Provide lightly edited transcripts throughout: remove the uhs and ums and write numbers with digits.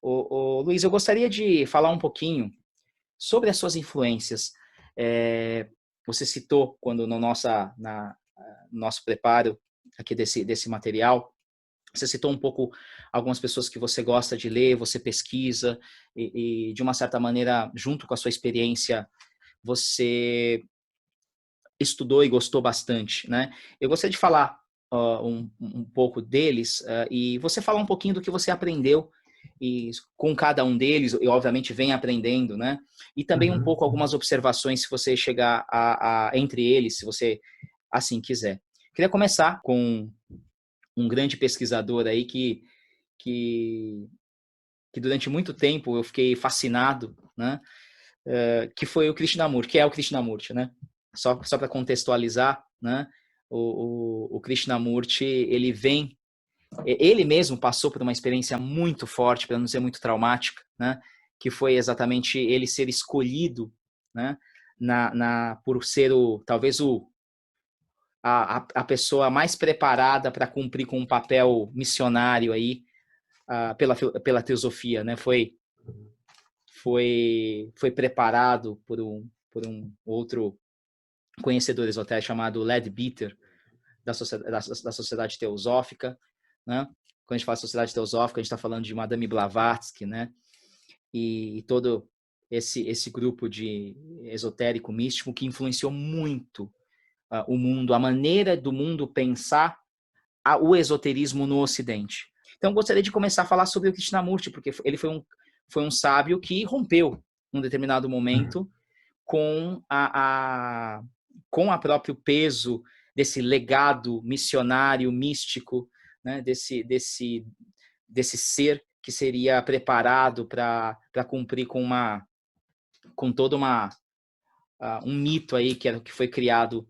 Luiz, eu gostaria de falar um pouquinho sobre as suas influências. Você citou quando no nosso preparo aqui desse material, você citou um pouco algumas pessoas que você gosta de ler, você pesquisa e de uma certa maneira, junto com a sua experiência, você estudou e gostou bastante, né? Eu gostaria de falar um pouco deles e você falar um pouquinho do que você aprendeu e com cada um deles, e obviamente vem aprendendo, né? E também um Uhum. pouco algumas observações, se você chegar entre eles, se você assim quiser. Queria começar com um grande pesquisador aí que, que durante muito tempo eu fiquei fascinado, né? Que foi o Krishnamurti, que é o Krishnamurti, né? Só para contextualizar, né? O Krishnamurti, ele mesmo passou por uma experiência muito forte, para não dizer muito traumática, né? Que foi exatamente ele ser escolhido, né? Por ser talvez a pessoa mais preparada para cumprir com um papel missionário aí pela teosofia, né? Foi preparado por um outro conhecedor esotérico chamado Leadbeater, da Sociedade Teosófica, né? Quando a gente fala Sociedade Teosófica, a gente está falando de Madame Blavatsky, né? E todo esse grupo de esotérico místico que influenciou muito o mundo, a maneira do mundo pensar o esoterismo no Ocidente. Então, eu gostaria de começar a falar sobre o Krishnamurti, porque ele foi um sábio que rompeu, num determinado momento, com com o próprio peso desse legado missionário, místico, né, desse ser que seria preparado para cumprir com todo um mito aí que foi criado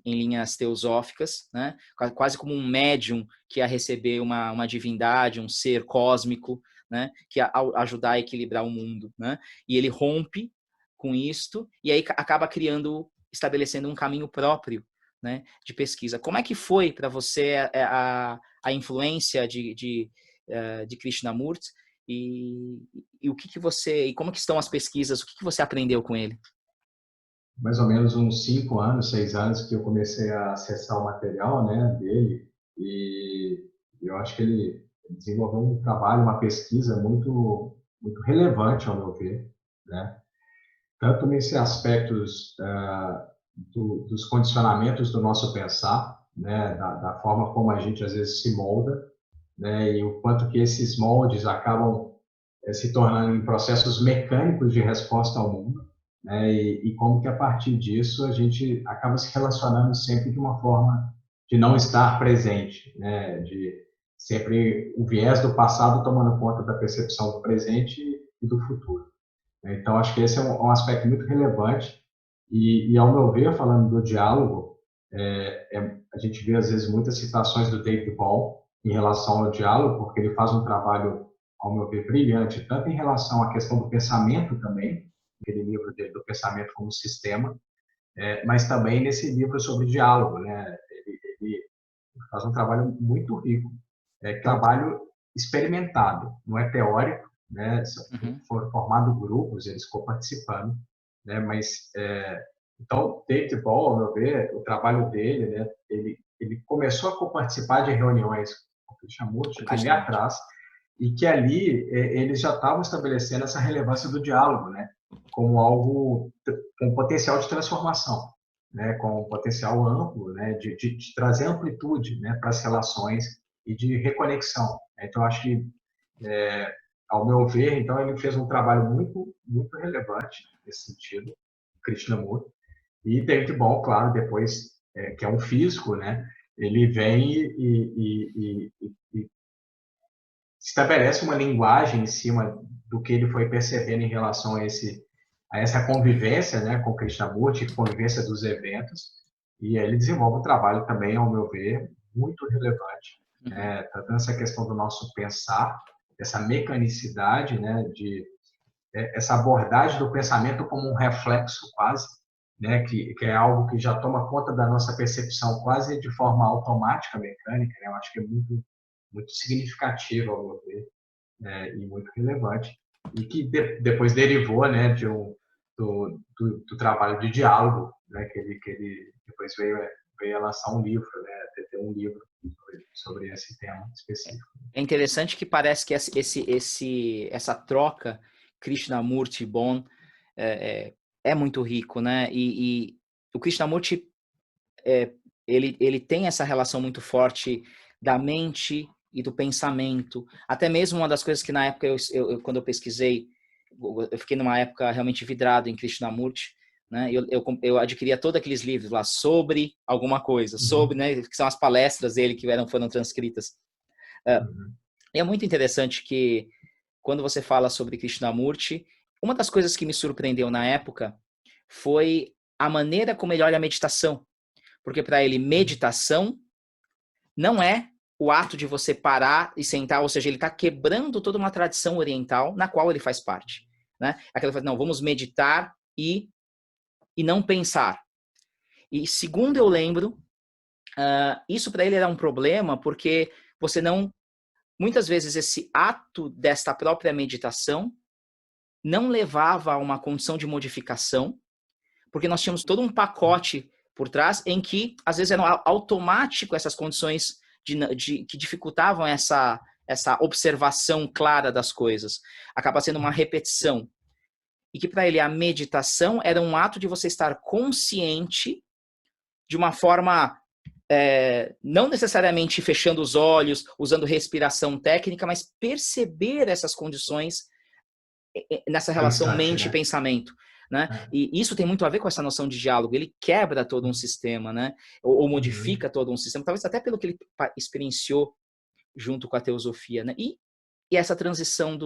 em linhas teosóficas, né? Quase como um médium que ia receber uma divindade, um ser cósmico, né? Que ia ajudar a equilibrar o mundo, né? E ele rompe com isto e aí acaba estabelecendo um caminho próprio, né? De pesquisa. Como é que foi para você a influência de Krishnamurti e o que você e como que estão as pesquisas? O que você aprendeu com ele? Mais ou menos uns 5 anos, 6 anos que eu comecei a acessar o material, né, dele, e eu acho que ele desenvolveu um trabalho, uma pesquisa muito relevante, ao meu ver, né, tanto nesses aspectos dos condicionamentos do nosso pensar, né, da forma como a gente às vezes se molda, né, e o quanto que esses moldes acabam se tornando em processos mecânicos de resposta ao mundo, né, e como que a partir disso a gente acaba se relacionando sempre de uma forma de não estar presente, né, de sempre o viés do passado tomando conta da percepção do presente e do futuro. Então, acho que esse é um aspecto muito relevante ao meu ver, falando do diálogo, a gente vê às vezes muitas citações do David Ball em relação ao diálogo, porque ele faz um trabalho, ao meu ver, brilhante, tanto em relação à questão do pensamento também, aquele livro dele do pensamento como sistema, mas também nesse livro sobre diálogo, né? Ele faz um trabalho muito rico, trabalho experimentado, não é teórico, né? Uhum. Foram formados grupos, eles co-participando, né? Mas então, David Ball, ao meu ver, o trabalho dele, né? Ele começou a co-participar de reuniões com o Krishnamurti ali Krishnamurti. atrás e que ali eles já estavam estabelecendo essa relevância do diálogo, né? Como algo com potencial de transformação, né? Com um potencial amplo, né? De trazer amplitude, né? Para as relações e de reconexão. Então, acho que, ao meu ver, então ele fez um trabalho muito relevante nesse sentido, Krishnamurti. E David Ball, claro, depois, que é um físico, né? Ele vem e estabelece uma linguagem em cima do que ele foi percebendo em relação a essa convivência, né, com Krishnamurti, convivência dos eventos, e aí ele desenvolve um trabalho também, ao meu ver, muito relevante, Uhum. né, tanto nessa questão do nosso pensar, essa mecanicidade, né, essa abordagem do pensamento como um reflexo quase, né, que é algo que já toma conta da nossa percepção quase de forma automática, mecânica, né, eu acho que é muito significativo ao meu ver. e muito relevante, e que depois derivou, né, do trabalho de diálogo, né, que ele depois veio a lançar um livro, né, ter um livro sobre esse tema específico. É interessante que parece que essa troca Krishnamurti e Bon é muito rico, né? E o Krishnamurti ele tem essa relação muito forte da mente e do pensamento. Até mesmo uma das coisas que na época quando eu pesquisei, eu fiquei numa época realmente vidrado em Krishnamurti, né? Eu adquiria todos aqueles livros lá sobre alguma coisa, sobre, né? Que são as palestras dele que foram transcritas. E é muito interessante que quando você fala sobre Krishnamurti, uma das coisas que me surpreendeu na época foi a maneira como ele olha a meditação. Porque para ele, meditação não é o ato de você parar e sentar, ou seja, ele está quebrando toda uma tradição oriental na qual ele faz parte. Né? Aquela coisa, não, vamos meditar e não pensar. E segundo eu lembro, isso para ele era um problema, porque você não... Muitas vezes esse ato desta própria meditação não levava a uma condição de modificação, porque nós tínhamos todo um pacote por trás em que, às vezes, eram automático essas condições que dificultavam essa observação clara das coisas. Acaba sendo uma repetição. E que, para ele, a meditação era um ato de você estar consciente de uma forma... não necessariamente fechando os olhos, usando respiração técnica, mas perceber essas condições nessa relação mente-pensamento. Né? E isso tem muito a ver com essa noção de diálogo. Ele quebra todo um sistema, né? Ou modifica todo um sistema, talvez até pelo que ele experienciou junto com a teosofia. Né? E essa transição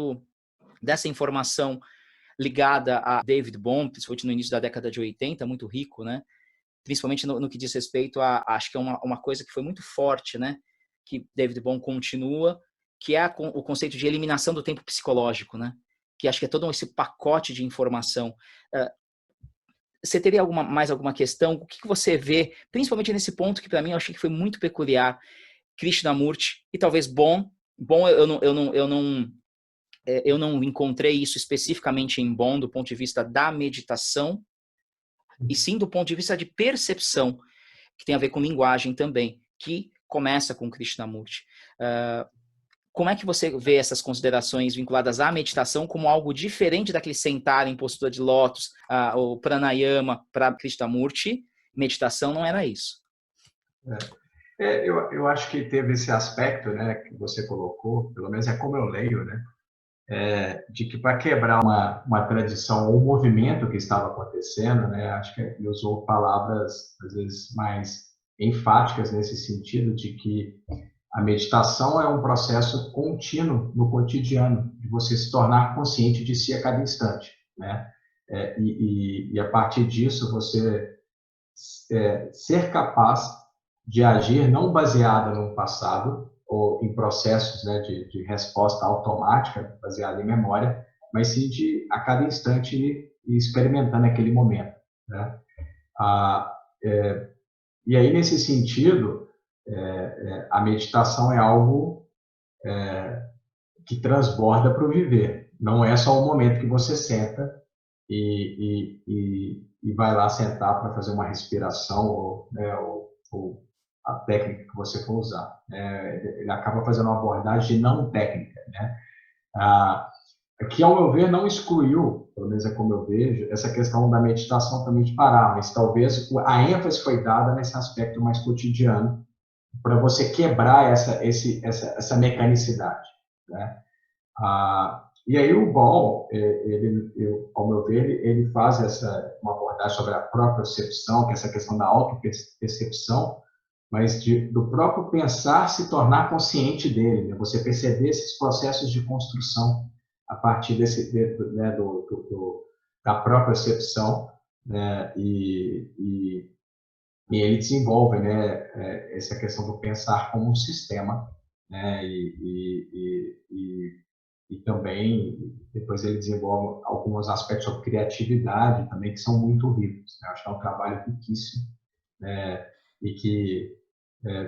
dessa informação ligada a David Bohm, principalmente no início da década de 80, muito rico, né? Principalmente no que diz respeito a, acho que é uma coisa que foi muito forte, né? Que David Bohm continua, que é o conceito de eliminação do tempo psicológico, né? Que acho que é todo esse pacote de informação. Você teria mais alguma questão? O que você vê, principalmente nesse ponto que para mim eu achei que foi muito peculiar, Krishnamurti e talvez Bon. Bon, eu não encontrei isso especificamente em Bon do ponto de vista da meditação, e sim do ponto de vista de percepção, que tem a ver com linguagem também, que começa com Krishnamurti. Como é que você vê essas considerações vinculadas à meditação como algo diferente daquele sentar em postura de lótus, o pranayama para Krishnamurti? Meditação não era isso. Eu acho que teve esse aspecto, né, que você colocou, pelo menos é como eu leio, né, de que para quebrar uma tradição ou um movimento que estava acontecendo, né, acho que ele usou palavras às vezes mais enfáticas nesse sentido de que a meditação é um processo contínuo no cotidiano, de você se tornar consciente de si a cada instante, né? E a partir disso você ser capaz de agir não baseada no passado ou em processos, né, de resposta automática baseada em memória, mas sim de a cada instante ir experimentando aquele momento, né? E aí nesse sentido a meditação é algo que transborda para o viver. Não é só o momento que você senta e vai lá sentar para fazer uma respiração ou a técnica que você for usar. Ele acaba fazendo uma abordagem não técnica, né? Que, ao meu ver, não excluiu, pelo menos é como eu vejo, essa questão da meditação também de parar, mas talvez a ênfase foi dada nesse aspecto mais cotidiano, para você quebrar essa mecanicidade, né? E aí o Ball, ao meu ver, ele faz uma abordagem sobre a própria percepção, que é essa questão da autopercepção, mas do próprio pensar se tornar consciente dele, né? Você perceber esses processos de construção a partir né, da própria percepção, né? E ele desenvolve, né, essa questão do pensar como um sistema, né? E também depois ele desenvolve alguns aspectos sobre criatividade também que são muito ricos, né? Acho que é um trabalho riquíssimo, né? E que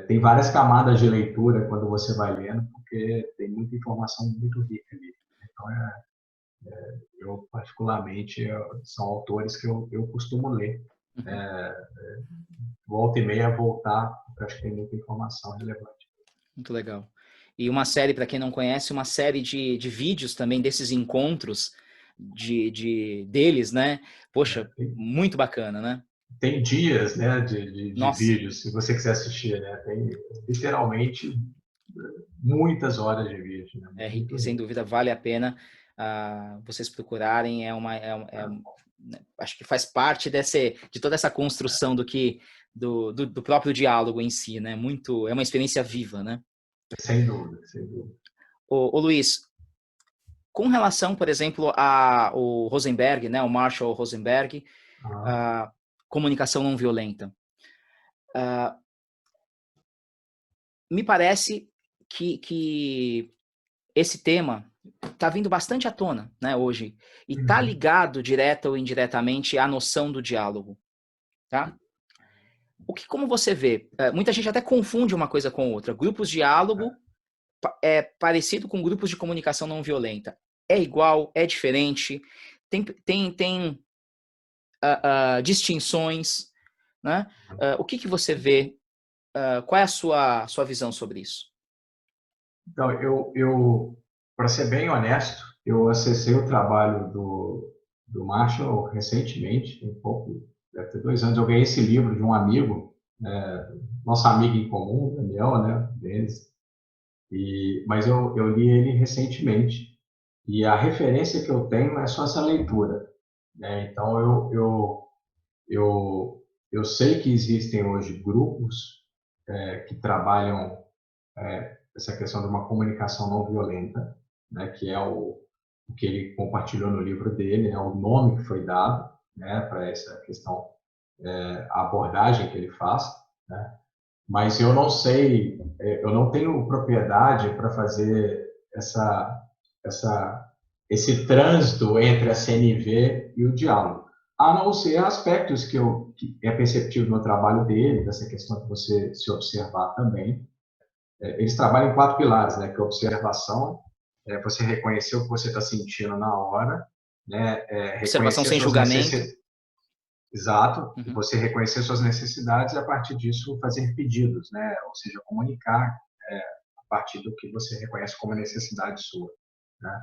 tem várias camadas de leitura quando você vai lendo, porque tem muita informação muito rica ali. Então, eu particularmente, são autores que eu costumo ler. Uhum. É, volta e meia voltar, porque acho que tem muita informação relevante. Muito legal. E uma série, para quem não conhece, uma série de vídeos também desses encontros deles, né? Poxa, Tem, muito bacana, né? tem dias, né, de Nossa, vídeos, se você quiser assistir, né? Tem literalmente muitas horas de vídeo, né? Muito sem rico. dúvida vale a pena vocês procurarem. Acho que faz parte de toda essa construção do próprio diálogo em si, né? É uma experiência viva, né? Sem dúvida, sem dúvida. Ô Luiz, com relação, por exemplo, ao Rosenberg, né? O Marshall Rosenberg, Ah, a comunicação não violenta. Me parece que esse tema está vindo bastante à tona, né, hoje, e está uhum. ligado direta ou indiretamente à noção do diálogo, tá? Como você vê? Muita gente até confunde uma coisa com outra. Grupos de diálogo é parecido com grupos de comunicação não violenta. É igual? É diferente? Tem distinções, né? O que você vê? Qual é a sua visão sobre isso? Então, para ser bem honesto, eu acessei o trabalho do Marshall recentemente, tem pouco, deve ter 2 anos. Eu ganhei esse livro de um amigo, nosso amigo em comum, Daniel, né, Denis, mas eu li ele recentemente. E a referência que eu tenho é só essa leitura, né? Então, eu, eu sei que existem hoje grupos que trabalham essa questão de uma comunicação não violenta, né, que é o que ele compartilhou no livro dele, né, o nome que foi dado, né, para essa questão, a abordagem que ele faz, né, mas eu não sei, eu não tenho propriedade para fazer essa, essa, esse trânsito entre a CNV e o diálogo, a não ser aspectos que é perceptível no trabalho dele, dessa questão de você se observar também. Eles trabalham em 4 pilares, né? Que é observação, você reconhecer o que você está sentindo na hora, né? Observação Reconhecer sem suas julgamento. necessidades, exato, Uhum. você reconhecer suas necessidades e a partir disso fazer pedidos, né? Ou seja, comunicar a partir do que você reconhece como necessidade sua, né?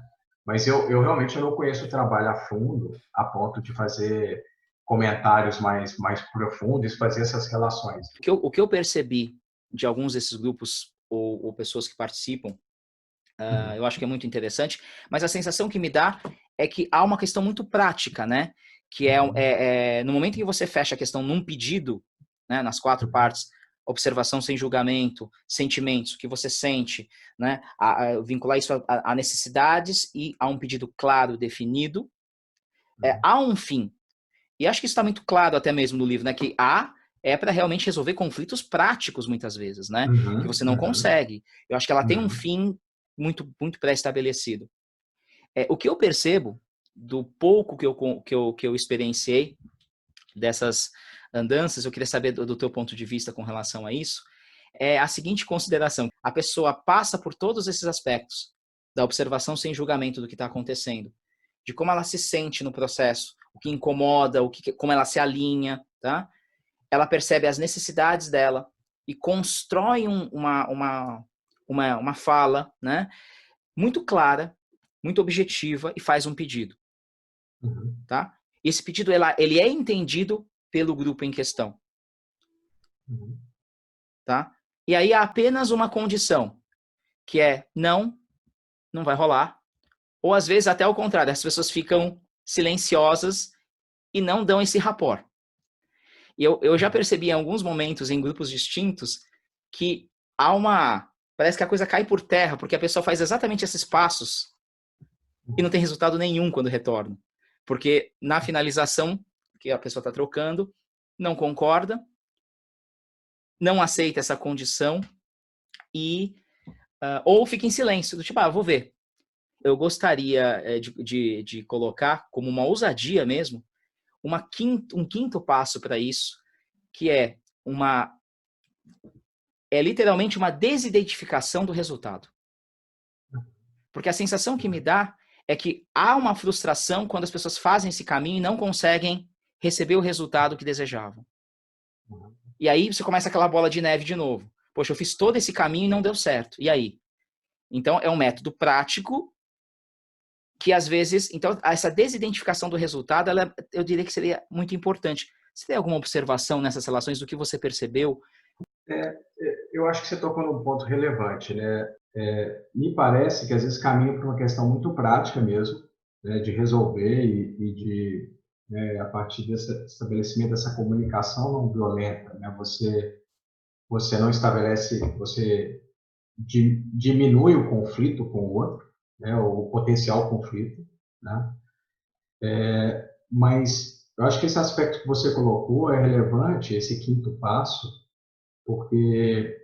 Mas eu realmente não conheço o trabalho a fundo a ponto de fazer comentários mais profundos, fazer essas relações. O que eu percebi de alguns desses grupos ou pessoas que participam, Uhum. eu acho que é muito interessante, mas a sensação que me dá é que há uma questão muito prática, né? Que Uhum. no momento em que você fecha a questão num pedido, né, nas 4 partes, observação sem julgamento, sentimentos, o que você sente, né? Vincular isso a necessidades e a um pedido claro, definido, Uhum. há um fim. E acho que isso está muito claro até mesmo no livro, né? Que é para realmente resolver conflitos práticos muitas vezes, né? Que Uhum. você não Uhum. consegue. Eu acho que ela tem um Uhum. fim muito pré-estabelecido. O que eu percebo do pouco que eu experienciei dessas andanças, eu queria saber do teu ponto de vista com relação a isso, é a seguinte consideração: a pessoa passa por todos esses aspectos da observação sem julgamento do que está acontecendo, de como ela se sente no processo, o que incomoda, como ela se alinha, tá? Ela percebe as necessidades dela e constrói uma fala, né, muito clara, muito objetiva e faz um pedido, Uhum. tá? Esse pedido ele é entendido pelo grupo em questão, Uhum. tá? E aí há apenas uma condição, que é não vai rolar, ou às vezes até o contrário, as pessoas ficam silenciosas e não dão esse rapport. E eu já percebi em alguns momentos, em grupos distintos, que há parece que a coisa cai por terra, porque a pessoa faz exatamente esses passos e não tem resultado nenhum quando retorna. Porque na finalização, que a pessoa está trocando, não concorda, não aceita essa condição e ou fica em silêncio, do tipo, vou ver. Eu gostaria de colocar como uma ousadia mesmo, um quinto passo para isso, que é uma é literalmente uma desidentificação do resultado. Porque a sensação que me dá é que há uma frustração quando as pessoas fazem esse caminho e não conseguem receber o resultado que desejavam. E aí você começa aquela bola de neve de novo. Poxa, eu fiz todo esse caminho e não deu certo. E aí? Então, é um método prático que, às vezes... Então, essa desidentificação do resultado, eu diria que seria muito importante. Você tem alguma observação nessas relações do que você percebeu? Eu acho que você tocou num ponto relevante, né? Me parece que às vezes caminha por uma questão muito prática mesmo, né, de resolver e de, né, a partir desse estabelecimento dessa comunicação não violenta, né? Você não estabelece, você diminui o conflito com o outro, né, o potencial conflito, né? Mas eu acho que esse aspecto que você colocou é relevante, esse quinto passo, porque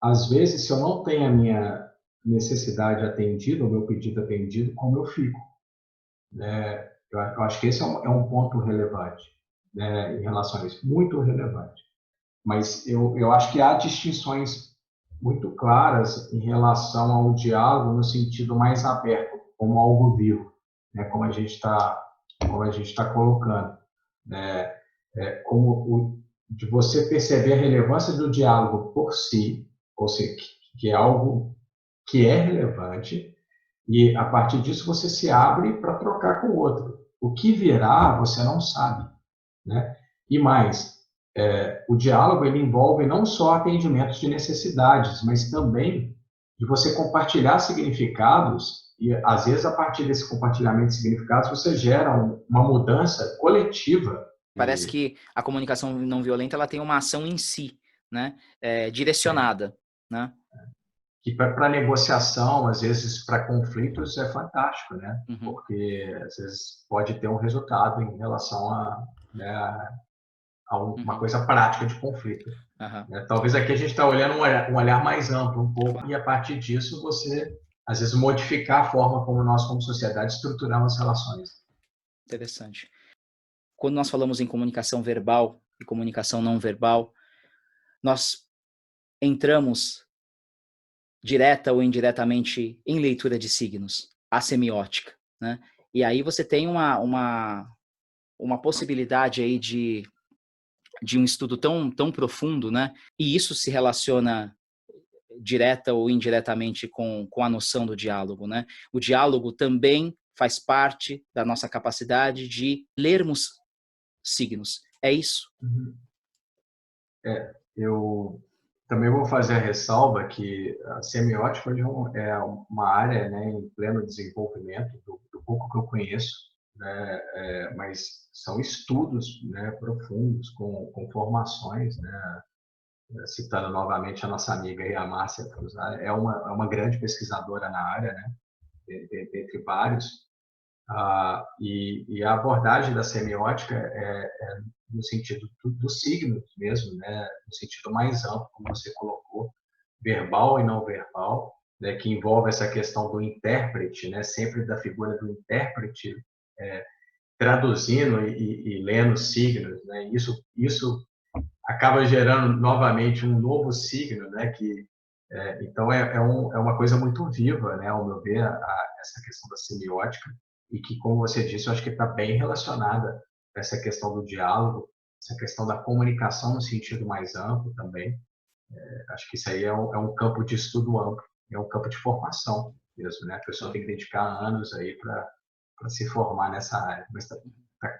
às vezes se eu não tenho a minha necessidade atendida, o meu pedido atendido, como eu fico, né? Eu acho que esse é um ponto relevante, né, em relação a isso, muito relevante. Mas eu acho que há distinções muito claras em relação ao diálogo no sentido mais aberto, como algo vivo, né, como a gente está colocando, né, como de você perceber a relevância do diálogo por si, ou seja, que é algo que é relevante, e a partir disso você se abre para trocar com o outro. O que virá, você não sabe, né? E mais, o diálogo ele envolve não só atendimentos de necessidades, mas também de você compartilhar significados e às vezes a partir desse compartilhamento de significados você gera uma mudança coletiva. Parece que a comunicação não violenta ela tem uma ação em si, né? Direcionada, né? Que para negociação, às vezes para conflitos é fantástico, né? Uhum. Porque às vezes pode ter um resultado em relação né, a uma Uhum. coisa prática de conflito. Uhum. Né? Talvez aqui a gente está olhando um olhar mais amplo um pouco e a partir disso você às vezes modificar a forma como nós como sociedade estruturamos as relações. Interessante. Quando nós falamos em comunicação verbal e comunicação não verbal, nós entramos direta ou indiretamente em leitura de signos, a semiótica, né? E aí você tem uma possibilidade aí de um estudo tão profundo, né? E isso se relaciona direta ou indiretamente com a noção do diálogo, né? O diálogo também faz parte da nossa capacidade de lermos signos. É isso? Uhum. Eu também vou fazer a ressalva que a semiótica hoje é uma área, né, em pleno desenvolvimento, do pouco que eu conheço, né, mas são estudos, né, profundos, com formações, né, citando novamente a nossa amiga aí, a Márcia Cruzar, é uma grande pesquisadora na área, né, entre vários, e a abordagem da semiótica é no sentido dos signos mesmo, né? No sentido mais amplo, como você colocou, verbal e não verbal, né? Que envolve essa questão do intérprete, né? Sempre da figura do intérprete, traduzindo e lendo signos, né? Isso acaba gerando novamente um novo signo, né? Então é uma coisa muito viva, né? Ao meu ver, essa questão da semiótica e que, como você disse, eu acho que está bem relacionada a essa questão do diálogo, essa questão da comunicação no sentido mais amplo também. Acho que isso aí é um campo de estudo amplo, é um campo de formação mesmo, né? A pessoa tem que dedicar anos aí para se formar nessa área, mas está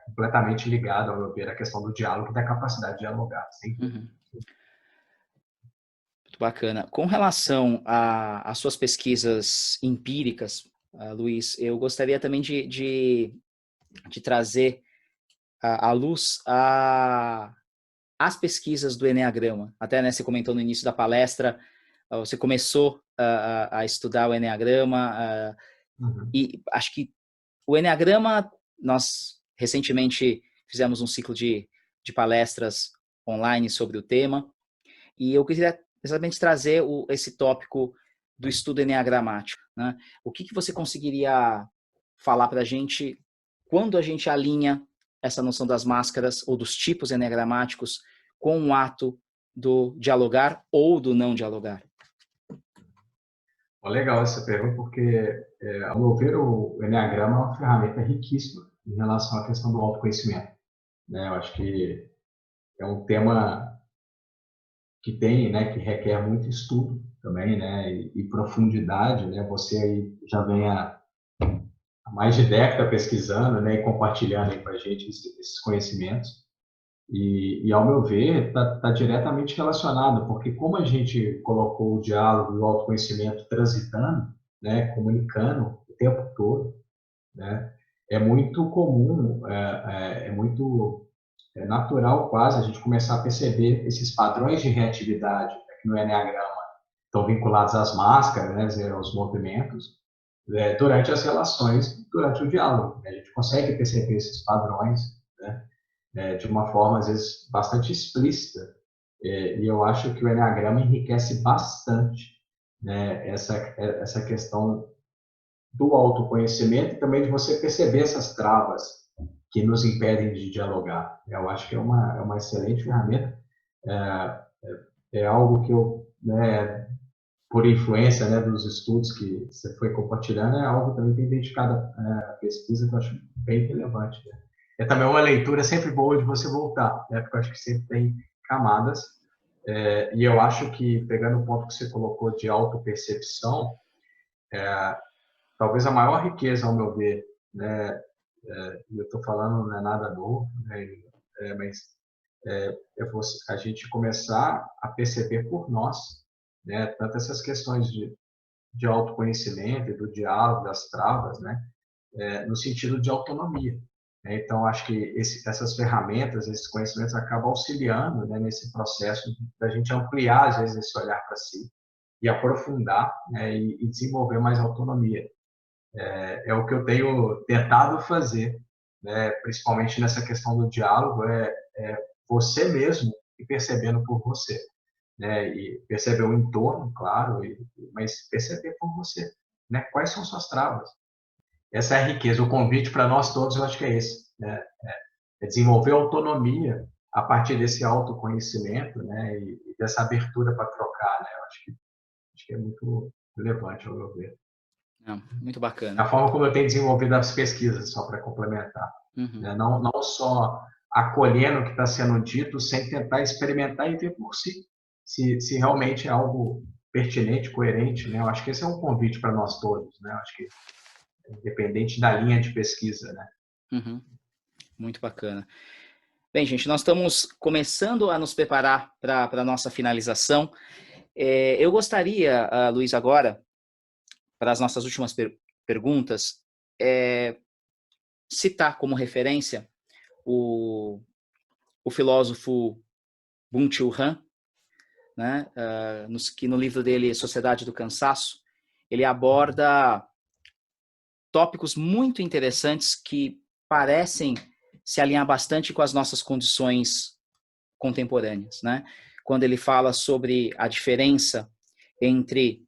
completamente ligado, ao meu ver, à questão do diálogo e da capacidade de dialogar, sem dúvida. Uhum. Muito bacana. Com relação às suas pesquisas empíricas, Luiz, eu gostaria também de trazer à luz as pesquisas do Eneagrama. Até, né, você comentou no início da palestra, você começou a estudar o Eneagrama, Uhum. e acho que o Eneagrama, nós recentemente fizemos um ciclo de palestras online sobre o tema, e eu queria exatamente trazer esse tópico do estudo eneagramático, né? O que você conseguiria falar para a gente quando a gente alinha essa noção das máscaras ou dos tipos eneagramáticos com o ato do dialogar ou do não dialogar? Legal essa pergunta, porque, ao meu ver, o Enneagrama é uma ferramenta riquíssima em relação à questão do autoconhecimento, né? Eu acho que é um tema que tem, né, que requer muito estudo também, né, e profundidade, né? Você aí já vem há mais de década pesquisando, né, e compartilhando aí com a gente esses conhecimentos. Ao meu ver, está diretamente relacionado, porque como a gente colocou o diálogo e o autoconhecimento transitando, né, comunicando o tempo todo, né, é muito comum, é muito natural quase a gente começar a perceber esses padrões de reatividade, né, que no Enneagrama estão vinculados às máscaras, né, aos movimentos, durante as relações, durante o diálogo. A gente consegue perceber esses padrões, né, de uma forma, às vezes, bastante explícita. E eu acho que o Enneagrama enriquece bastante, né, essa questão do autoconhecimento e também de você perceber essas travas que nos impedem de dialogar. Eu acho que é uma excelente ferramenta. É algo que eu, né, por influência, né, dos estudos que você foi compartilhando, é algo também que tem dedicado à pesquisa que eu acho bem relevante. Né? É também uma leitura sempre boa de você voltar, né, porque eu acho que sempre tem camadas. E eu acho que, pegando o ponto que você colocou de autopercepção, talvez a maior riqueza, ao meu ver, né, e eu estou falando não é nada novo, né, mas a gente começar a perceber por nós, né, tanto essas questões de autoconhecimento e do diálogo, das travas, né, no sentido de autonomia. Né? Então, acho que essas ferramentas, esses conhecimentos acabam auxiliando, né, nesse processo da gente ampliar, às vezes, esse olhar para si e aprofundar, né, e desenvolver mais autonomia. É o que eu tenho tentado fazer, né, principalmente nessa questão do diálogo, é você mesmo e percebendo por você, né, e perceber o entorno, claro, mas perceber por você, né, quais são suas travas. Essa é a riqueza, o convite para nós todos, eu acho que é esse, né, é desenvolver autonomia a partir desse autoconhecimento, né, e dessa abertura para trocar, né, eu acho que é muito relevante, ao meu ver. Não, muito A bacana. forma como eu tenho desenvolvido as pesquisas, só para complementar. Uhum. Né? Não só acolhendo o que está sendo dito, sem tentar experimentar e ver por si, se realmente é algo pertinente, coerente. Né? Eu acho que esse é um convite para nós todos. Né? Eu acho que independente da linha de pesquisa. Né? Uhum. Muito bacana. Bem, gente, nós estamos começando a nos preparar para a nossa finalização. Eu gostaria, Luiz, agora, para as nossas últimas perguntas, citar como referência o filósofo Byung-Chul Han, né, que no livro dele Sociedade do Cansaço, ele aborda tópicos muito interessantes que parecem se alinhar bastante com as nossas condições contemporâneas, né? Quando ele fala sobre a diferença entre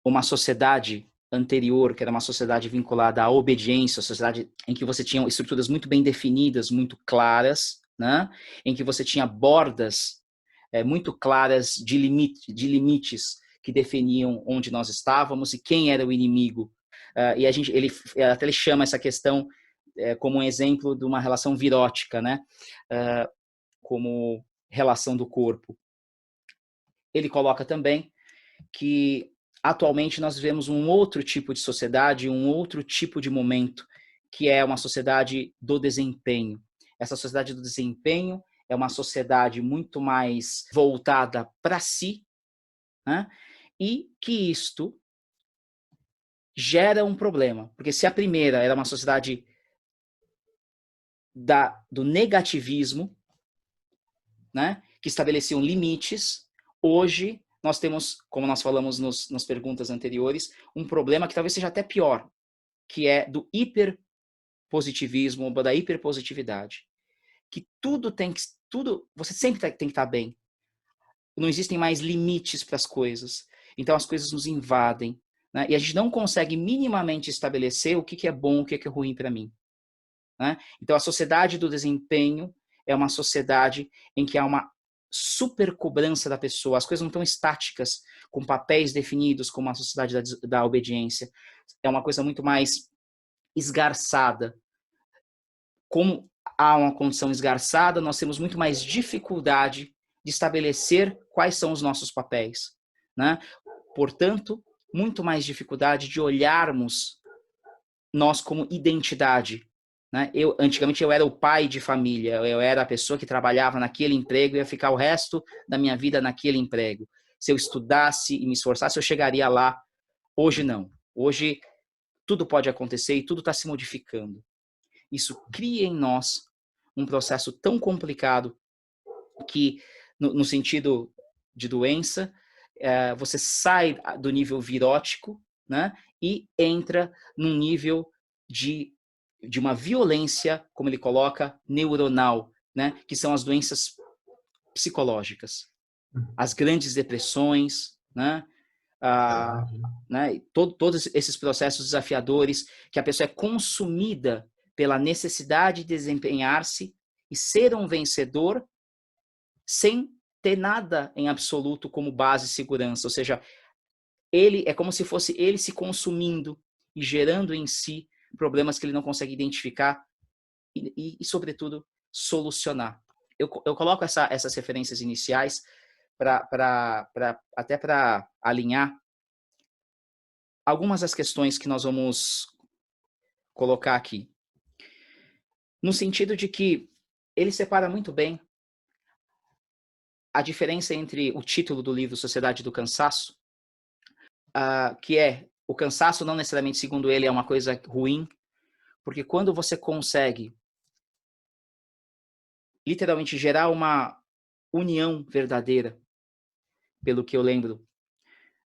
uma sociedade anterior, que era uma sociedade vinculada à obediência, uma sociedade em que você tinha estruturas muito bem definidas, muito claras, né? Em que você tinha bordas muito claras de limites que definiam onde nós estávamos e quem era o inimigo. E ele chama essa questão como um exemplo de uma relação virótica, né? Como relação do corpo. Ele coloca também que atualmente nós vivemos um outro tipo de sociedade, um outro tipo de momento, que é uma sociedade do desempenho. Essa sociedade do desempenho é uma sociedade muito mais voltada para si, né? E que isto gera um problema, porque se a primeira era uma sociedade do negativismo, né, que estabeleciam limites, hoje nós temos, como nós falamos nas perguntas anteriores, um problema que talvez seja até pior, que é do hiperpositivismo, da hiperpositividade. Que você sempre tem que estar bem. Não existem mais limites para as coisas. Então as coisas nos invadem, né? E a gente não consegue minimamente estabelecer o que é bom, o que é ruim para mim. Né? Então a sociedade do desempenho é uma sociedade em que há uma super cobrança da pessoa, as coisas não estão estáticas, com papéis definidos, como a sociedade da obediência. É uma coisa muito mais esgarçada. Como há uma condição esgarçada, nós temos muito mais dificuldade de estabelecer quais são os nossos papéis, né? Portanto, muito mais dificuldade de olharmos nós como identidade, né? Antigamente eu era o pai de família, eu era a pessoa que trabalhava naquele emprego e ia ficar o resto da minha vida naquele emprego. Se eu estudasse e me esforçasse, eu chegaria lá. Hoje não. Hoje tudo pode acontecer e tudo está se modificando. Isso cria em nós um processo tão complicado que, no sentido de doença, você sai do nível virótico, né, e entra num nível de uma violência, como ele coloca, neuronal, né, que são as doenças psicológicas, as grandes depressões, né, todos esses processos desafiadores, que a pessoa é consumida pela necessidade de desempenhar-se e ser um vencedor sem ter nada em absoluto como base de segurança. Ou seja, ele é como se fosse ele se consumindo e gerando em si problemas que ele não consegue identificar e sobretudo, solucionar. Eu coloco essas referências iniciais até para alinhar algumas das questões que nós vamos colocar aqui. No sentido de que ele separa muito bem a diferença entre o título do livro Sociedade do Cansaço, que é o cansaço não necessariamente, segundo ele, é uma coisa ruim, porque quando você consegue literalmente gerar uma união verdadeira, pelo que eu lembro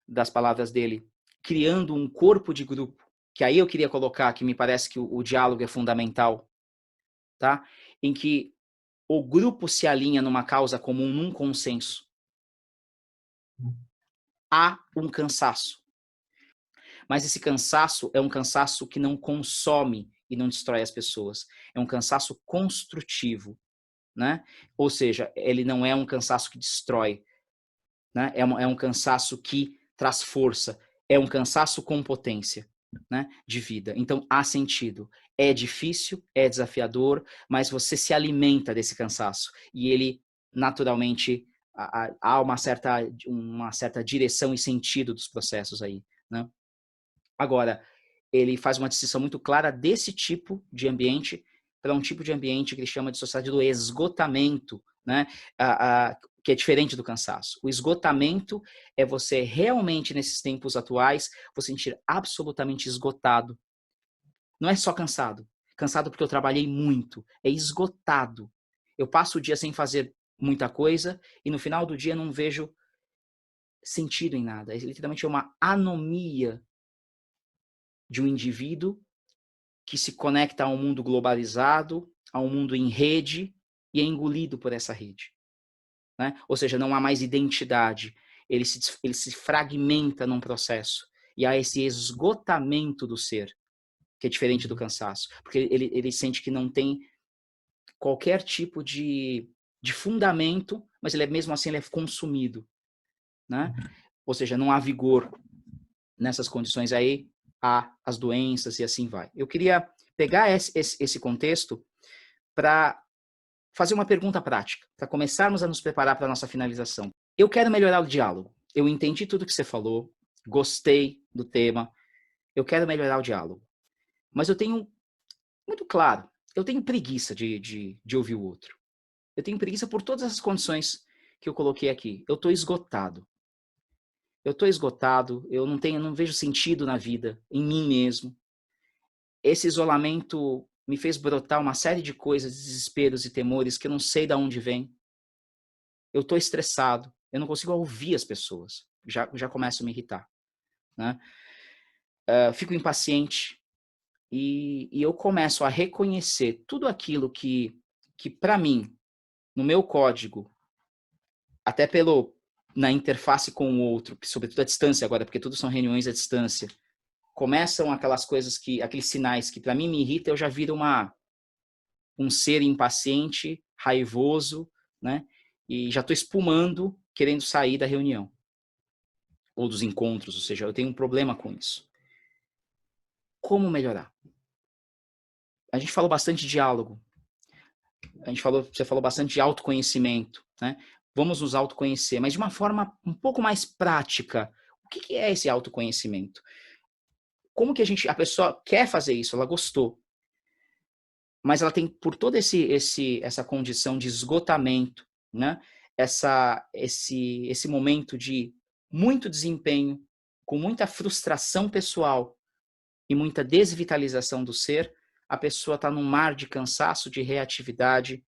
das palavras dele, criando um corpo de grupo, que aí eu queria colocar, que me parece que o diálogo é fundamental, tá? Em que o grupo se alinha numa causa comum, num consenso. Há um cansaço. Mas esse cansaço é um cansaço que não consome e não destrói as pessoas. É um cansaço construtivo, né? Ou seja, ele não é um cansaço que destrói, né? É um cansaço que traz força. É um cansaço com potência, né? De vida. Então, há sentido. É difícil, é desafiador, mas você se alimenta desse cansaço. E ele, naturalmente, há uma certa direção e sentido dos processos aí, né? Agora, ele faz uma distinção muito clara desse tipo de ambiente para um tipo de ambiente que ele chama de sociedade do esgotamento, né? Que é diferente do cansaço. O esgotamento é você realmente, nesses tempos atuais, você sentir absolutamente esgotado. Não é só cansado. Cansado porque eu trabalhei muito. É esgotado. Eu passo o dia sem fazer muita coisa e no final do dia não vejo sentido em nada. É literalmente uma anomia de um indivíduo que se conecta a um mundo globalizado, a um mundo em rede e é engolido por essa rede, né? Ou seja, não há mais identidade, ele se fragmenta num processo e há esse esgotamento do ser, que é diferente do cansaço, porque ele sente que não tem qualquer tipo de fundamento, mas ele mesmo assim ele é consumido, né? Ou seja, não há vigor nessas condições aí, há as doenças e assim vai. Eu queria pegar esse contexto para fazer uma pergunta prática, para começarmos a nos preparar para a nossa finalização. Eu quero melhorar o diálogo. Eu entendi tudo que você falou, gostei do tema, eu quero melhorar o diálogo. Mas eu tenho, muito claro, eu tenho preguiça de ouvir o outro. Eu tenho preguiça por todas as condições que eu coloquei aqui. Eu estou esgotado. Eu não vejo sentido na vida, em mim mesmo. Esse isolamento me fez brotar uma série de coisas, desesperos e temores que eu não sei de onde vem. Eu estou estressado, eu não consigo ouvir as pessoas. Já começo a me irritar, né? Fico impaciente e eu começo a reconhecer tudo aquilo que para mim, no meu código, até na interface com o outro, sobretudo à distância agora, porque tudo são reuniões à distância, começam aquelas coisas aqueles sinais que para mim me irritam, eu já viro um ser impaciente, raivoso, né? e já estou espumando, querendo sair da reunião ou dos encontros, ou seja, eu tenho um problema com isso. Como melhorar? A gente falou bastante de diálogo, você falou bastante de autoconhecimento, né? Vamos nos autoconhecer, mas de uma forma um pouco mais prática. O que é esse autoconhecimento? Como que a pessoa quer fazer isso, ela gostou, mas ela tem por toda essa condição de esgotamento, né? Esse momento de muito desempenho, com muita frustração pessoal e muita desvitalização do ser, a pessoa está num mar de cansaço, de reatividade,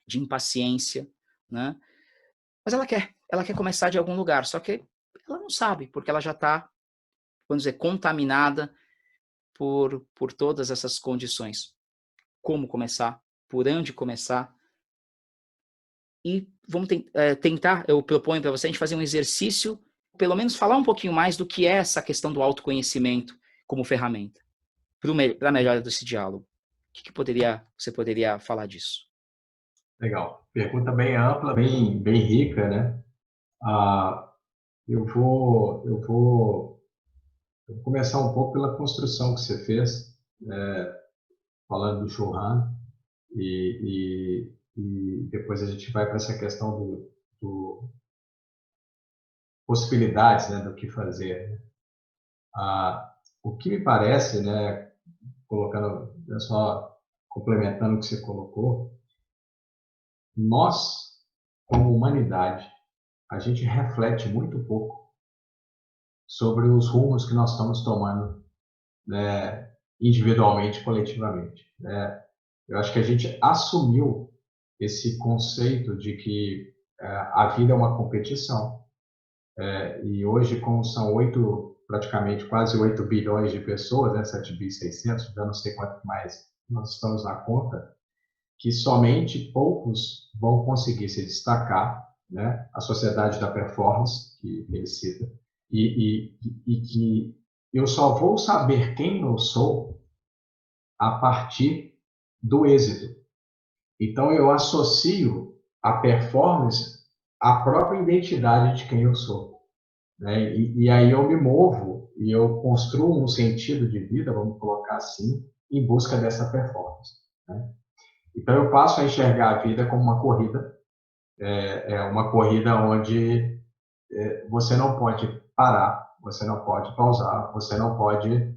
de impaciência, né? Mas ela quer começar de algum lugar, só que ela não sabe, porque ela já está, vamos dizer, contaminada por todas essas condições. Como começar? Por onde começar? E vamos tentar, eu proponho para você a gente fazer um exercício, pelo menos falar um pouquinho mais do que é essa questão do autoconhecimento como ferramenta, para a melhora desse diálogo. O que você poderia falar disso? Legal. Pergunta bem ampla, bem rica, né? Eu vou começar um pouco pela construção que você fez, falando do Churran, e depois a gente vai para essa questão do possibilidades, né, do que fazer. O que me parece, né, colocando, só complementando o que você colocou, nós, como humanidade, a gente reflete muito pouco sobre os rumos que nós estamos tomando, né, individualmente, coletivamente, né? Eu acho que a gente assumiu esse conceito de que a vida é uma competição. E hoje, como são praticamente quase 8 bilhões de pessoas, né, 7 bi 600, já não sei quanto mais nós estamos na conta, que somente poucos vão conseguir se destacar, né? A sociedade da performance, que ele cita, e que eu só vou saber quem eu sou a partir do êxito. Então, eu associo a performance à própria identidade de quem eu sou, né? E aí eu me movo e eu construo um sentido de vida, vamos colocar assim, em busca dessa performance, né? Então, eu passo a enxergar a vida como uma corrida, uma corrida onde você não pode parar, você não pode pausar, você não pode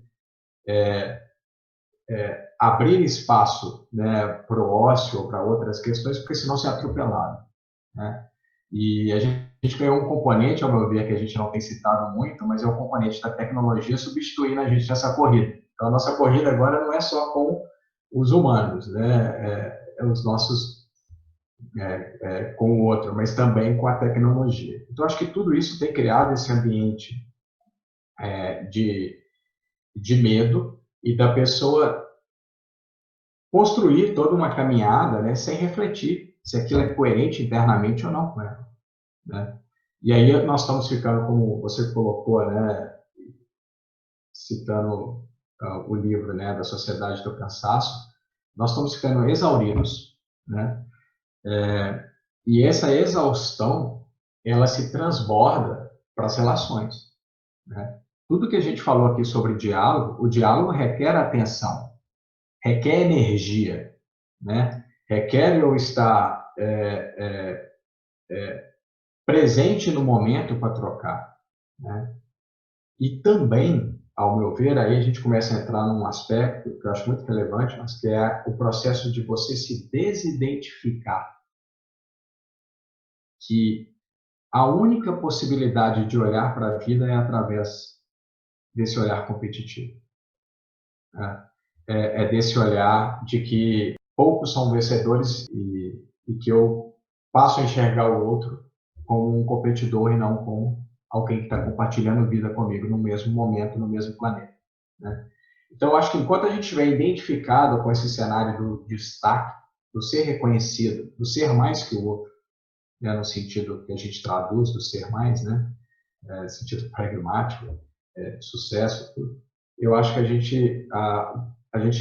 abrir espaço, né, para o ócio ou para outras questões, porque senão você é atropelado, né? E a gente ganhou um componente, ao meu ver, que a gente não tem citado muito, mas é o componente da tecnologia substituindo a gente nessa corrida. Então, a nossa corrida agora não é só com os humanos, né? Os nossos com o outro, mas também com a tecnologia. Então, acho que tudo isso tem criado esse ambiente de, de medo e da pessoa construir toda uma caminhada, né, sem refletir se aquilo é coerente internamente ou não com ela, né? E aí nós estamos ficando, como você colocou, né, citando o livro, né, da Sociedade do Cansaço, nós estamos ficando exauridos, né? E essa exaustão, ela se transborda para as relações, né? Tudo que a gente falou aqui sobre diálogo, o diálogo requer atenção, requer energia, né? Requer eu estar presente no momento para trocar, né? E também, ao meu ver, aí a gente começa a entrar num aspecto que eu acho muito relevante, mas que é o processo de você se desidentificar, que a única possibilidade de olhar para a vida é através desse olhar competitivo, né? Desse olhar de que poucos são vencedores e que eu passo a enxergar o outro como um competidor e não como alguém que está compartilhando vida comigo no mesmo momento, no mesmo planeta, né? Então, eu acho que enquanto a gente estiver identificado com esse cenário do destaque, do ser reconhecido, do ser mais que o outro, né, no sentido que a gente traduz do ser mais, né, sentido pragmático, sucesso, tudo, eu acho que a gente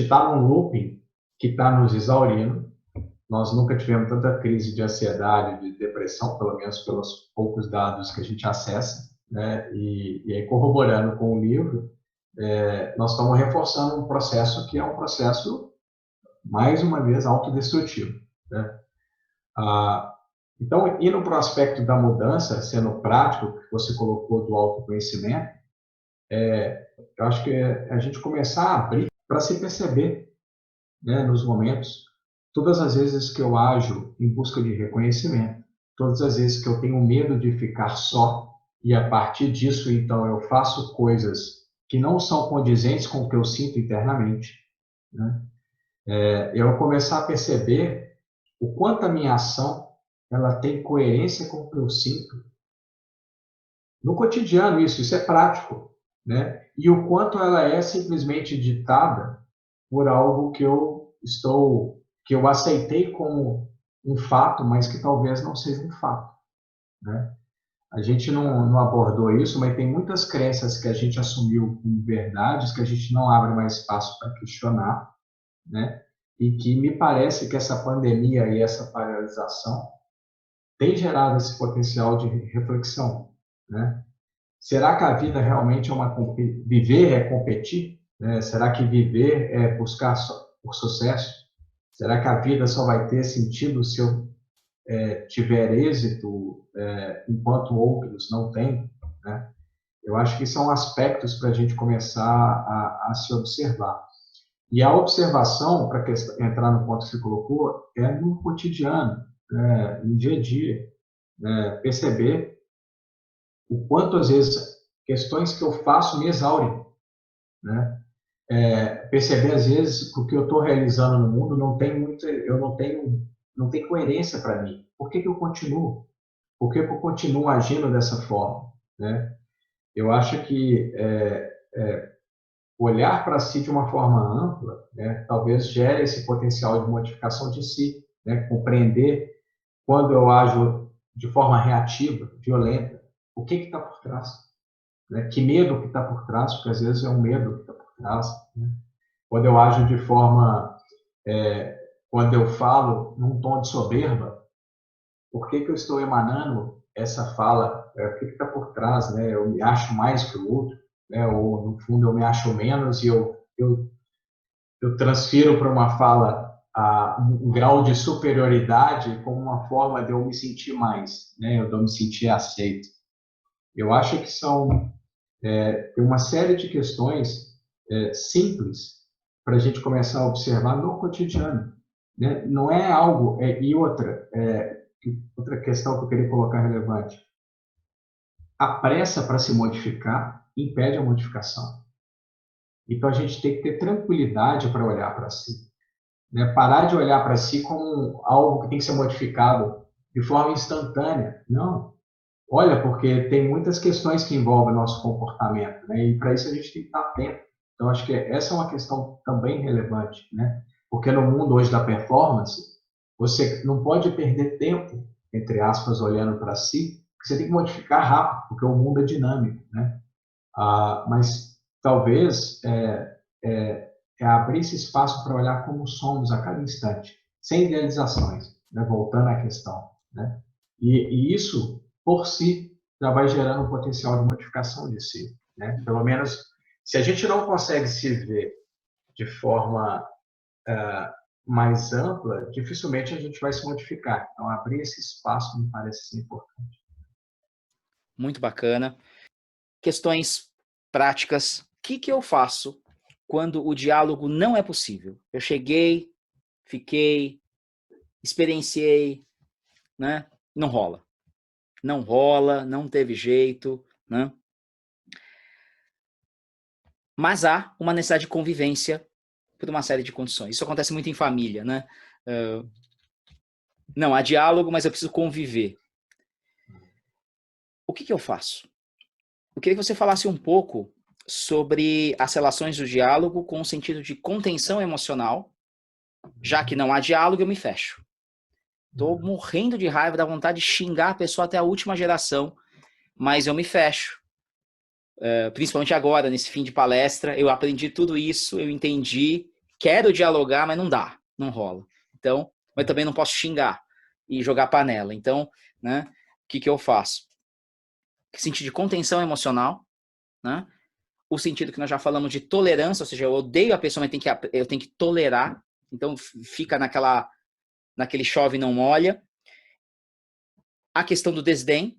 está num looping que está nos exaurindo, nós nunca tivemos tanta crise de ansiedade, de depressão, pelo menos pelos poucos dados que a gente acessa, né? E aí, corroborando com o livro, nós estamos reforçando um processo que é um processo, mais uma vez, autodestrutivo, né? Então, indo para o aspecto da mudança, sendo prático, que você colocou do autoconhecimento, eu acho que a gente começar a abrir para se perceber, né, nos momentos, todas as vezes que eu ajo em busca de reconhecimento, todas as vezes que eu tenho medo de ficar só, e a partir disso, então, eu faço coisas que não são condizentes com o que eu sinto internamente, né? Eu começar a perceber o quanto a minha ação ela tem coerência com o que eu sinto no cotidiano, isso é prático, né? E o quanto ela é simplesmente ditada por algo que eu aceitei como um fato, mas que talvez não seja um fato, né? A gente não abordou isso, mas tem muitas crenças que a gente assumiu como verdades que a gente não abre mais espaço para questionar, né? E que me parece que essa pandemia e essa paralisação tem gerado esse potencial de reflexão, né? Será que a vida realmente é viver é competir, né? Será que viver é buscar por sucesso? Será que a vida só vai ter sentido se eu tiver êxito enquanto outros não têm, né? Eu acho que são aspectos para a gente começar a se observar. E a observação, para entrar no ponto que você colocou, é no cotidiano, no dia a dia, perceber o quanto, às vezes, questões que eu faço me exaurem, né? Perceber, às vezes, que o que eu estou realizando no mundo não tem coerência para mim. Por que eu continuo? Por que eu continuo agindo dessa forma, né? Eu acho que olhar para si de uma forma ampla, né, talvez gere esse potencial de modificação de si, né? Compreender quando eu ajo de forma reativa, violenta, o que está por trás, né? Que medo que está por trás, porque às vezes é um medo que está por trás, né? Quando eu ajo de forma, quando eu falo num tom de soberba, por que eu estou emanando essa fala? O que está por trás, né? Eu me acho mais que o outro, né? Ou no fundo eu me acho menos e eu transfiro para uma fala um grau de superioridade como uma forma de eu me sentir mais, né? De eu me sentir aceito. Eu acho que tem uma série de questões simples para a gente começar a observar no cotidiano, né? Não é algo e outra questão que eu queria colocar relevante: a pressa para se modificar impede a modificação. Então a gente tem que ter tranquilidade para olhar para si, né? Parar de olhar para si como algo que tem que ser modificado de forma instantânea. Não. Olha, porque tem muitas questões que envolvem o nosso comportamento, né? E para isso a gente tem que estar atento. Então, acho que essa é uma questão também relevante, né? Porque no mundo hoje da performance, você não pode perder tempo, entre aspas, olhando para si, porque você tem que modificar rápido, porque o mundo é dinâmico, né? Mas talvez abrir esse espaço para olhar como somos a cada instante, sem idealizações, né? Voltando à questão, né? E isso, por si, já vai gerando um potencial de modificação de si, né? Pelo menos, se a gente não consegue se ver de forma mais ampla, dificilmente a gente vai se modificar. Então, abrir esse espaço me parece ser importante. Muito bacana. Questões práticas. O que eu faço quando o diálogo não é possível? Eu cheguei, fiquei, experienciei, né? Não rola. Não rola, não teve jeito, né? Mas há uma necessidade de convivência por uma série de condições. Isso acontece muito em família, né? Não há diálogo, mas eu preciso conviver. O que eu faço? Eu queria que você falasse um pouco sobre as relações do diálogo com o sentido de contenção emocional. Já que não há diálogo, eu me fecho. Estou morrendo de raiva, dá vontade de xingar a pessoa até a última geração, mas eu me fecho. Principalmente agora, nesse fim de palestra, eu aprendi tudo isso, eu entendi, quero dialogar, mas não dá, não rola. Então, mas também não posso xingar e jogar panela. Então, né, o que eu faço? Sentido de contenção emocional, né? O sentido que nós já falamos de tolerância, ou seja, eu odeio a pessoa, mas eu tenho que tolerar. Então, fica naquele chove não molha. A questão do desdém,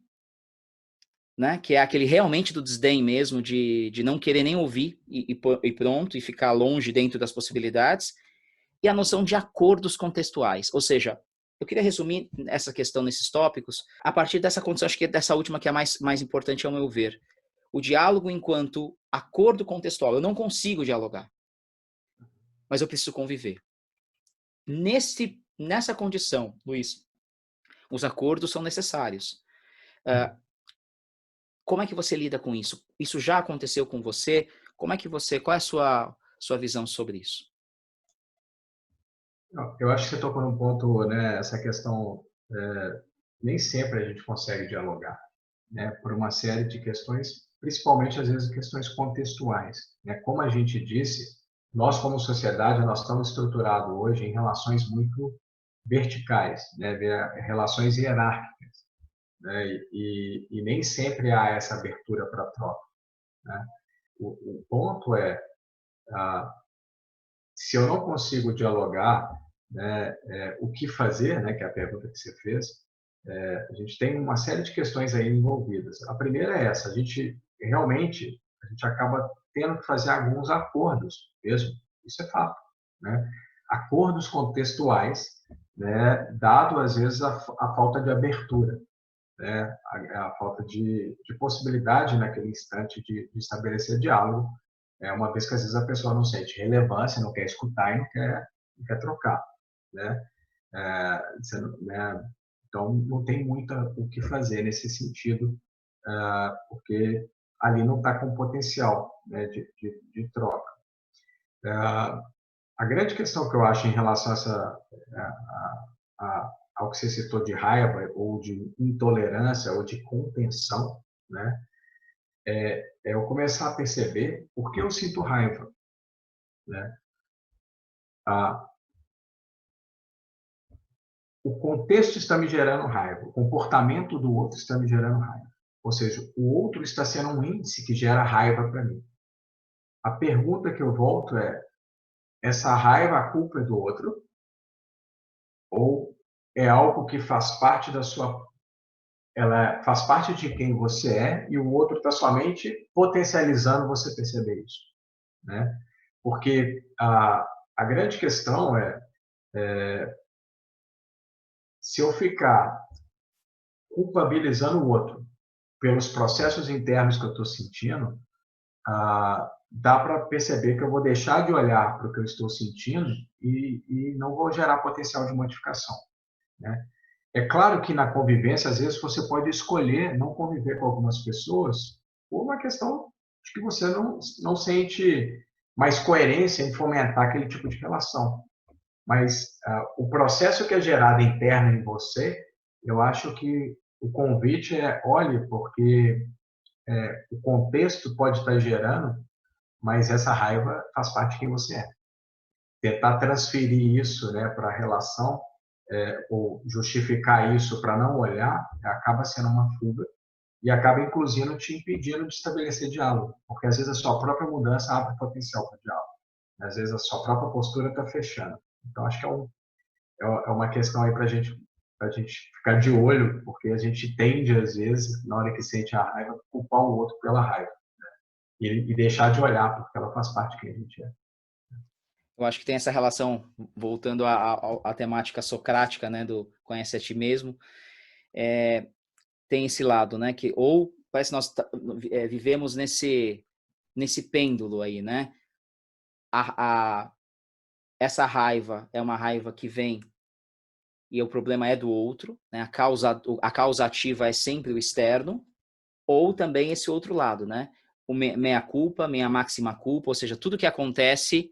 né? Que é aquele realmente do desdém mesmo, de não querer nem ouvir e pronto, e ficar longe dentro das possibilidades. E a noção de acordos contextuais, ou seja, eu queria resumir essa questão nesses tópicos a partir dessa condição, acho que dessa última que é mais importante ao meu ver. O diálogo enquanto acordo contextual. Eu não consigo dialogar, mas eu preciso conviver. Nessa condição, Luiz, os acordos são necessários. Como é que você lida com isso? Isso já aconteceu com você? Qual é a sua visão sobre isso? Eu acho que você tocou num ponto, né, essa questão, nem sempre a gente consegue dialogar, né, por uma série de questões, principalmente às vezes questões contextuais, né? Como a gente disse, nós como sociedade, nós estamos estruturados hoje em relações muito verticais, né, relações hierárquicas, né, e nem sempre há essa abertura para troca, né? O ponto é, se eu não consigo dialogar, né, o que fazer, né, que é a pergunta que você fez, a gente tem uma série de questões aí envolvidas. A primeira é essa, a gente acaba tendo que fazer alguns acordos mesmo, isso é fato, né? Acordos contextuais, né, dado às vezes a falta de abertura, né, a falta de possibilidade naquele instante de estabelecer diálogo, uma vez que às vezes a pessoa não sente relevância, não quer escutar e não quer trocar, né? Né? Então, não tem muito o que fazer nesse sentido, porque ali não está com potencial, né, de troca. A grande questão que eu acho em relação ao que você citou de raiva, ou de intolerância, ou de contenção, né, é eu começar a perceber por que eu sinto raiva, né? O contexto está me gerando raiva, o comportamento do outro está me gerando raiva. Ou seja, o outro está sendo um índice que gera raiva para mim. A pergunta que eu volto é: essa raiva, a culpa é do outro? Ou é algo que faz parte da sua... Ela faz parte de quem você é e o outro está somente potencializando você perceber isso, né? Porque a grande questão é se eu ficar culpabilizando o outro pelos processos internos que eu estou sentindo, dá para perceber que eu vou deixar de olhar para o que eu estou sentindo e não vou gerar potencial de modificação, né? É claro que na convivência, às vezes, você pode escolher não conviver com algumas pessoas por uma questão de que você não sente mais coerência em fomentar aquele tipo de relação. Mas o processo que é gerado interno em você, eu acho que o convite é: olhe, porque o contexto pode estar gerando, mas essa raiva faz parte de quem você é. Tentar transferir isso, né, para a relação, ou justificar isso para não olhar, acaba sendo uma fuga e acaba, inclusive, te impedindo de estabelecer diálogo, porque às vezes a sua própria mudança abre potencial para diálogo. Às vezes a sua própria postura está fechando. Então, acho que é uma questão aí para a gente ficar de olho, porque a gente tende, às vezes, na hora que sente a raiva, culpar o outro pela raiva, né? E deixar de olhar, porque ela faz parte de quem a gente é. Eu acho que tem essa relação, voltando à temática socrática, né, do conhece a ti mesmo, tem esse lado, né, que ou parece que nós vivemos nesse pêndulo aí, né? Essa raiva é uma raiva que vem e o problema é do outro, né? A causa ativa é sempre o externo, ou também esse outro lado, né? O meia culpa, minha máxima culpa, ou seja, tudo que acontece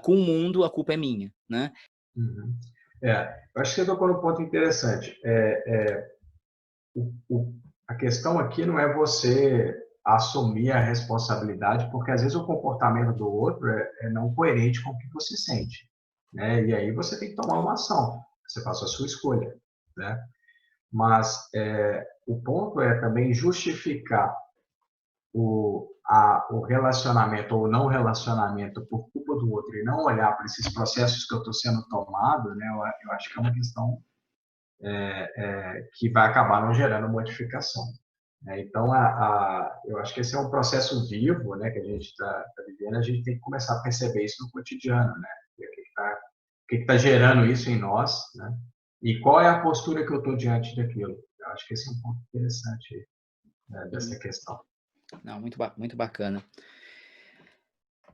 com o mundo, a culpa é minha, né? Uhum. Eu acho que você tocou num ponto interessante. A questão aqui não é você assumir a responsabilidade, porque às vezes o comportamento do outro é não coerente com o que você sente, né? E aí você tem que tomar uma ação. Você faz a sua escolha, né? Mas o ponto é também justificar o relacionamento ou não relacionamento por culpa do outro e não olhar para esses processos que eu estou sendo tomado, né? Eu acho que é uma questão que vai acabar não gerando modificação. Né? Então, eu acho que esse é um processo vivo, né, que a gente está vivendo. A gente tem que começar a perceber isso no cotidiano, né? O que está gerando isso em nós, né? E qual é a postura que eu estou diante daquilo? Eu acho que esse é um ponto interessante, né, dessa Uhum. questão. Não, muito bacana.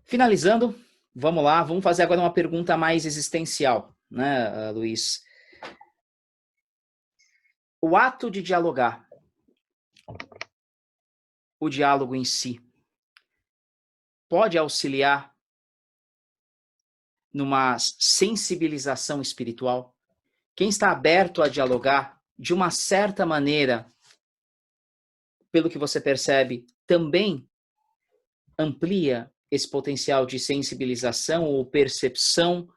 Finalizando, vamos lá, vamos fazer agora uma pergunta mais existencial, né, Luiz? O ato de dialogar, o diálogo em si, pode auxiliar numa sensibilização espiritual? Quem está aberto a dialogar, de uma certa maneira, pelo que você percebe, também amplia esse potencial de sensibilização ou percepção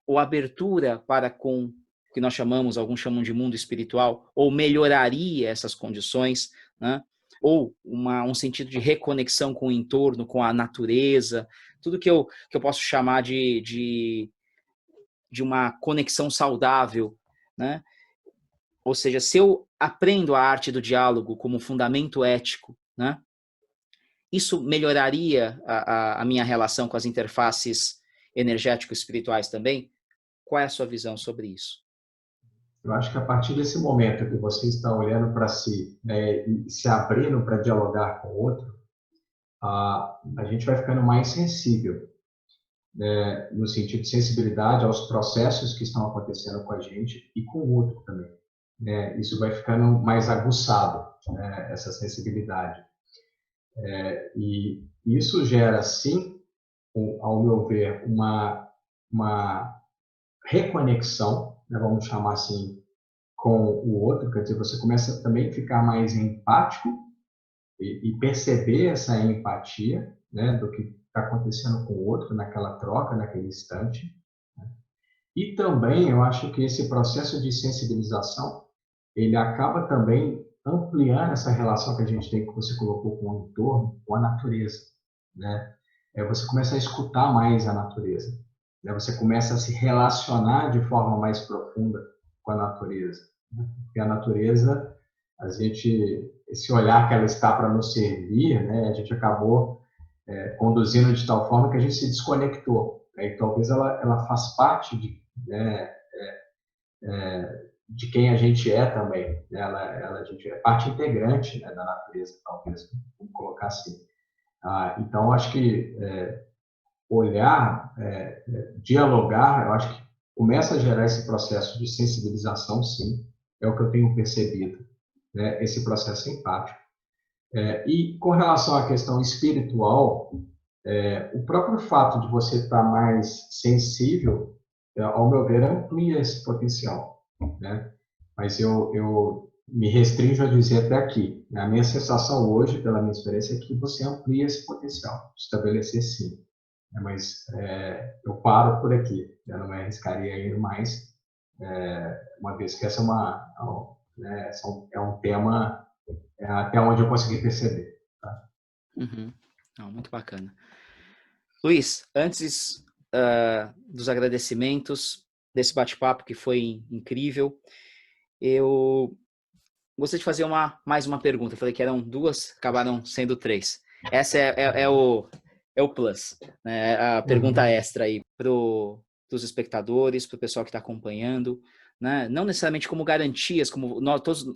ou abertura para com o que nós chamamos, alguns chamam de mundo espiritual, ou melhoraria essas condições, né? Ou um sentido de reconexão com o entorno, com a natureza, tudo que eu posso chamar de uma conexão saudável, né? Ou seja, se eu aprendo a arte do diálogo como fundamento ético, né? Isso melhoraria a minha relação com as interfaces energético-espirituais também? Qual é a sua visão sobre isso? Eu acho que a partir desse momento que você está olhando para si, né, e se abrindo para dialogar com o outro, a gente vai ficando mais sensível, né, no sentido de sensibilidade aos processos que estão acontecendo com a gente e com o outro também. Né? Isso vai ficando mais aguçado, né, essa sensibilidade. E isso gera, sim, ao meu ver, uma reconexão, né, vamos chamar assim, com o outro, quer dizer, você começa também a ficar mais empático e perceber essa empatia, né, do que está acontecendo com o outro naquela troca, naquele instante. Né? E também eu acho que esse processo de sensibilização, ele acaba também ampliando essa relação que a gente tem, que você colocou, com o entorno, com a natureza, né? Você começa a escutar mais a natureza, né? Você começa a se relacionar de forma mais profunda com a natureza, né? Porque a natureza, a gente, esse olhar que ela está para nos servir, né? A gente acabou conduzindo de tal forma que a gente se desconectou, né? E talvez ela faz parte né, de quem a gente é também, né? A gente é parte integrante, né, da natureza, talvez, vamos colocar assim. Então, acho que olhar, dialogar, eu acho que começa a gerar esse processo de sensibilização, sim, é o que eu tenho percebido, né? Esse processo empático. E com relação à questão espiritual, o próprio fato de você estar mais sensível, ao meu ver, amplia esse potencial, né? Mas eu me restringo a dizer até aqui. A minha sensação hoje, pela minha experiência, é que você amplia esse potencial, estabelecer sim. Mas eu paro por aqui. Eu não me arriscaria ir mais, uma vez que essa é né, é um tema até onde eu consegui perceber. Tá? Uhum. Não, muito bacana. Luiz, antes dos agradecimentos desse bate-papo que foi incrível, eu gostaria de fazer mais uma pergunta. Eu falei que eram duas, acabaram sendo três. Essa é o plus, né? A pergunta extra aí para os espectadores, para o pessoal que está acompanhando. Né? Não necessariamente como garantias, como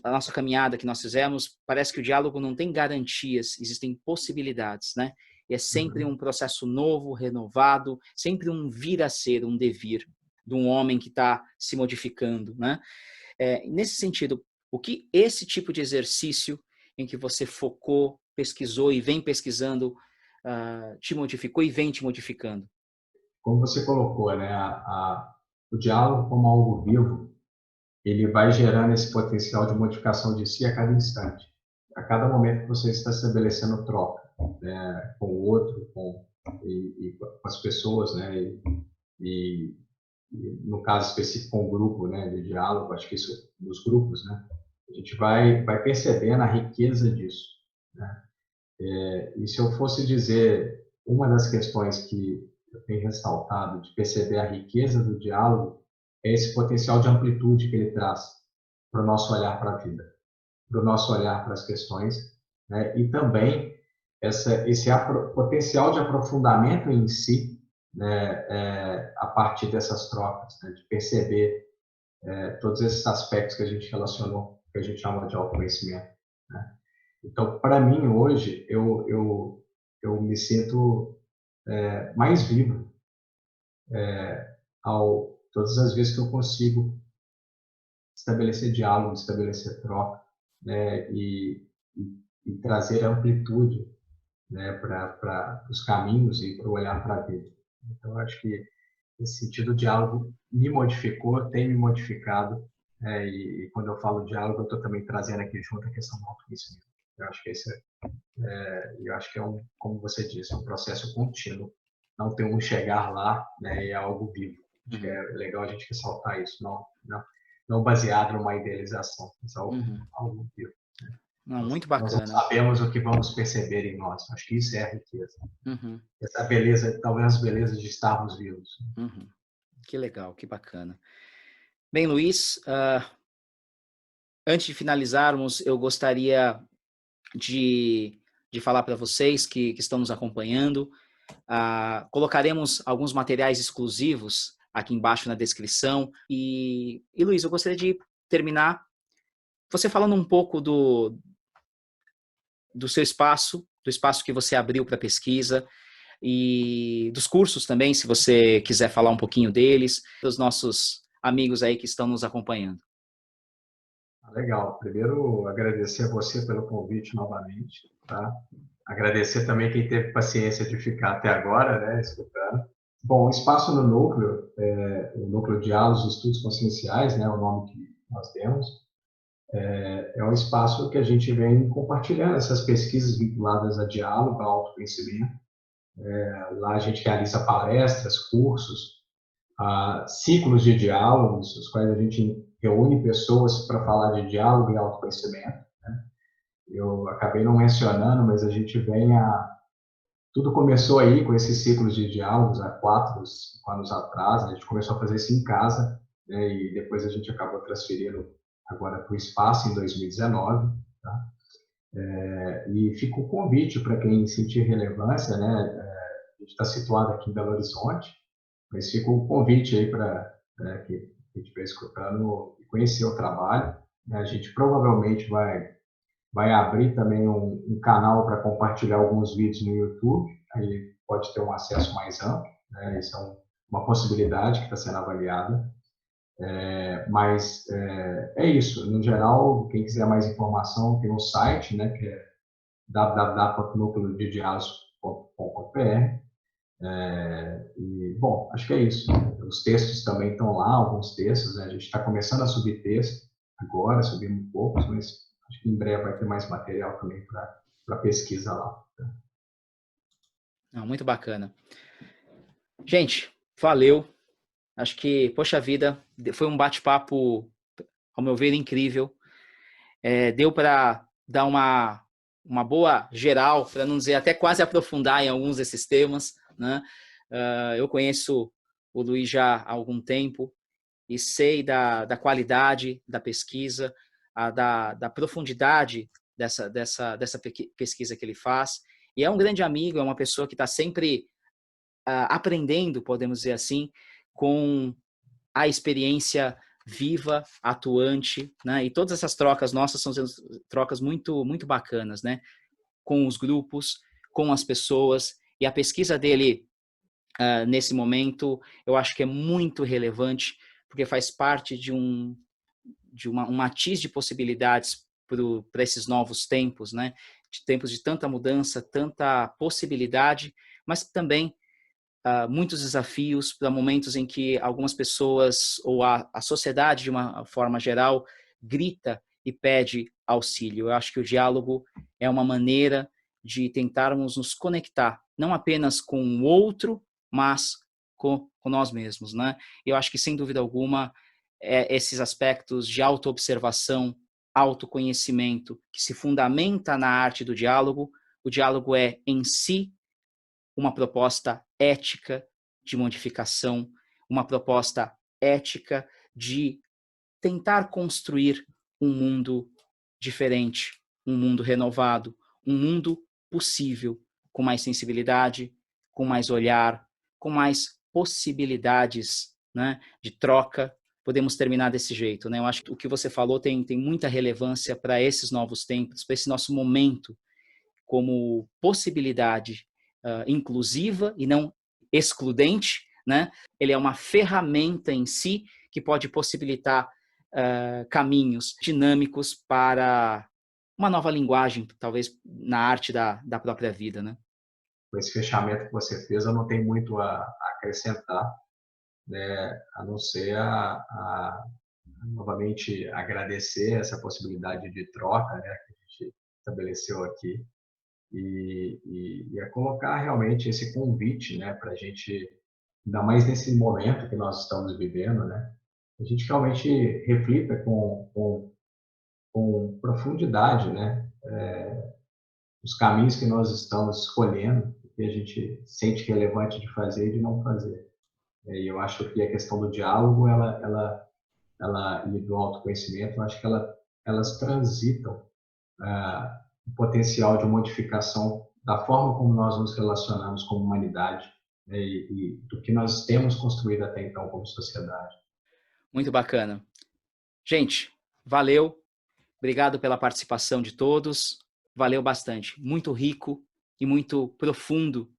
a nossa caminhada que nós fizemos, parece que o diálogo não tem garantias, existem possibilidades, né? E é sempre um processo novo, renovado, sempre um vir a ser, um devir de um homem que está se modificando, né? Nesse sentido, o que esse tipo de exercício em que você focou, pesquisou e vem pesquisando, te modificou e vem te modificando? Como você colocou, né, o diálogo como algo vivo, ele vai gerando esse potencial de modificação de si a cada instante. A cada momento que você está estabelecendo troca, né, com o outro, e com as pessoas, né, e no caso específico com o grupo, né, de diálogo, acho que isso dos grupos, né, a gente vai percebendo a riqueza disso, né? E se eu fosse dizer uma das questões que eu tenho ressaltado de perceber a riqueza do diálogo é esse potencial de amplitude que ele traz para o nosso olhar para a vida, para o nosso olhar para as questões, né? E também esse potencial de aprofundamento em si, né, a partir dessas trocas, né, de perceber todos esses aspectos que a gente relacionou, que a gente chama de autoconhecimento, né? Então, para mim, hoje, eu me sinto mais vivo todas as vezes que eu consigo estabelecer diálogo, estabelecer troca, né, e trazer amplitude, né, para os caminhos e para o olhar para a vida. Então, eu acho que esse sentido do diálogo me modificou, tem me modificado, e quando eu falo diálogo, eu estou também trazendo aqui junto a questão do autoconhecimento. Eu acho que eu acho que como você disse, é um processo contínuo. Não tem um chegar lá, né, e é algo vivo. Acho que é legal a gente ressaltar isso, não baseado numa idealização, mas algo vivo. Não, muito Nós não bacana. sabemos o que vamos perceber em nós. Acho que isso é a riqueza. Uhum, Essa beleza, talvez as belezas de estarmos vivos. uhum. Que legal, que bacana. Bem, Luiz, antes de finalizarmos, eu gostaria de falar para vocês que estão nos acompanhando. Colocaremos alguns materiais exclusivos aqui embaixo na descrição. E Luiz, eu gostaria de terminar você falando um pouco do seu espaço, do espaço que você abriu para pesquisa e dos cursos também, se você quiser falar um pouquinho deles, dos nossos amigos aí que estão nos acompanhando. Legal. Primeiro, agradecer a você pelo convite novamente, tá? Agradecer também quem teve paciência de ficar até agora, né, escutando. Bom, o espaço no núcleo, o núcleo de Diálogos e Estudos Conscienciais, né, o nome que nós temos, é um espaço que a gente vem compartilhando essas pesquisas vinculadas a diálogo, a autoconhecimento. Lá a gente realiza palestras, cursos, ciclos de diálogos, os quais a gente reúne pessoas para falar de diálogo e autoconhecimento. Eu acabei não mencionando, mas a gente tudo começou aí com esses ciclos de diálogos há 4 anos atrás. A gente começou a fazer isso em casa, né, e depois a gente acabou transferindo agora para o espaço em 2019. Tá? E fica o convite para quem sentir relevância, né? A gente está situado aqui em Belo Horizonte, mas fica o convite aí para que a gente estiver escutando e conhecer o trabalho. Né? A gente provavelmente vai abrir também um canal para compartilhar alguns vídeos no YouTube, aí pode ter um acesso mais amplo, né? Isso é uma possibilidade que está sendo avaliada. Mas é isso, no geral, quem quiser mais informação tem um site, né, que é www.nucleodediálogos.com.br. Bom, acho que é isso. Os textos também estão lá, alguns textos, né? A gente está começando a subir texto agora, subimos poucos, mas acho que em breve vai ter mais material também para pesquisa lá. Não, muito bacana. Gente, valeu. Acho que, poxa vida, foi um bate-papo, ao meu ver, incrível. Deu para dar uma boa geral, para não dizer até quase aprofundar em alguns desses temas, né? Eu conheço o Luiz já há algum tempo e sei da qualidade da pesquisa, da profundidade dessa pesquisa que ele faz. E é um grande amigo, é uma pessoa que está sempre aprendendo, podemos dizer assim, com a experiência viva, atuante, né? E todas essas trocas nossas são trocas muito, muito bacanas, né? Com os grupos, com as pessoas. E a pesquisa dele, nesse momento, eu acho que é muito relevante, porque faz parte de um matiz de possibilidades para esses novos tempos, né? De tempos de tanta mudança, tanta possibilidade, mas também muitos desafios, para momentos em que algumas pessoas ou a sociedade de uma forma geral grita e pede auxílio. Eu acho que o diálogo é uma maneira de tentarmos nos conectar, não apenas com o outro, mas com nós mesmos, né? Eu acho que, sem dúvida alguma, esses aspectos de autoobservação, autoconhecimento, que se fundamenta na arte do diálogo, o diálogo é, em si, uma proposta ética de modificação, uma proposta ética de tentar construir um mundo diferente, um mundo renovado, um mundo possível, com mais sensibilidade, com mais olhar, com mais possibilidades, né, de troca. Podemos terminar desse jeito, né? Eu acho que o que você falou tem muita relevância para esses novos tempos, para esse nosso momento, como possibilidade inclusiva e não excludente, né? Ele é uma ferramenta em si que pode possibilitar caminhos dinâmicos para uma nova linguagem, talvez na arte da própria vida, né? Com esse fechamento que você fez, eu não tenho muito a acrescentar, né, a não ser novamente agradecer essa possibilidade de troca, né, que a gente estabeleceu aqui, e a colocar realmente esse convite, né, para a gente, ainda mais nesse momento que nós estamos vivendo, né, a gente realmente reflita com profundidade, né, os caminhos que nós estamos escolhendo, o que a gente sente relevante de fazer e de não fazer. E eu acho que a questão do diálogo, e do autoconhecimento, eu acho que elas transitam o potencial de modificação da forma como nós nos relacionamos como humanidade, né, e do que nós temos construído até então como sociedade. Muito bacana. Gente, valeu. Obrigado pela participação de todos. Valeu bastante. Muito rico e muito profundo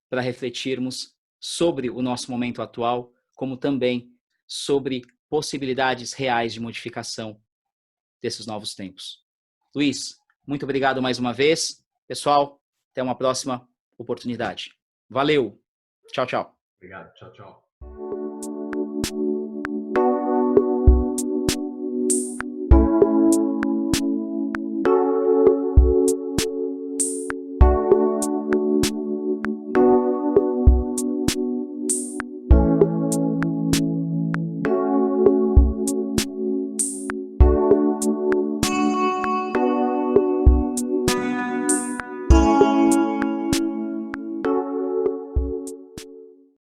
para refletirmos sobre o nosso momento atual, como também sobre possibilidades reais de modificação desses novos tempos. Luiz, muito obrigado mais uma vez. Pessoal, até uma próxima oportunidade. Valeu. Tchau, tchau. Obrigado. Tchau, tchau.